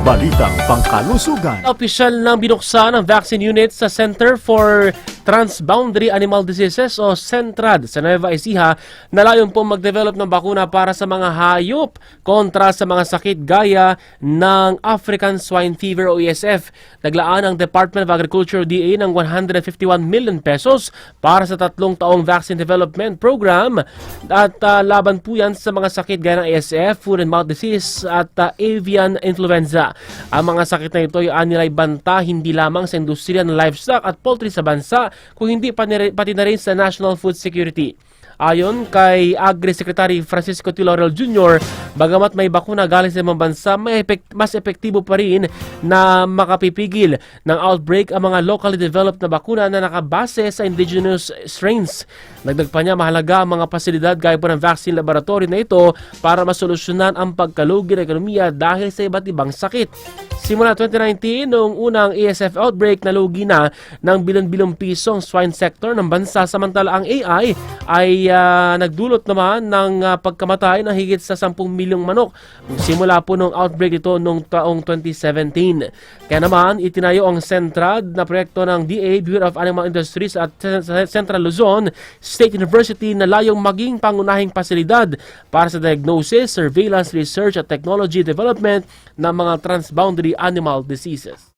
Balitang Pangkalusugan. Opisyal nang binuksan ang vaccine unit sa Center for Transboundary Animal Diseases o CENTRAD sa Nueva Ecija na layon po mag-develop ng bakuna para sa mga hayop kontra sa mga sakit gaya ng African Swine Fever o ESF. Naglaan ang Department of Agriculture DA ng 151 million pesos para sa 3 taong vaccine development program at laban po yan sa mga sakit gaya ng ESF, foot and mouth disease at avian influenza. Ang mga sakit na ito ay anilay banta hindi lamang sa industriya ng livestock at poultry sa bansa, kung hindi pati na rin sa national food security. Ayon kay Agri-Secretary Francisco T. Laurel Jr., bagamat may bakuna galing sa ibang bansa, mas epektibo pa rin na makapipigil ng outbreak ang mga locally developed na bakuna na nakabase sa indigenous strains. Dagdag pa niya, mahalaga ang mga pasilidad gaya po ng vaccine laboratory na ito para masolusyonan ang pagkalugi ng ekonomiya dahil sa iba't ibang sakit. Simula 2019, noong unang ESF outbreak, nalugi na ng bilyon-bilyong pisong swine sector ng bansa, samantala ang AI ay nagdulot naman ng pagkamatay ng higit sa 10 milyong manok simula po nung outbreak ito noong taong 2017. Kaya naman, itinayo ang CENTRAD na proyekto ng DA, Bureau of Animal Industries at Central Luzon State University na layong maging pangunahing pasilidad para sa diagnosis, surveillance, research at technology development ng mga transboundary animal diseases.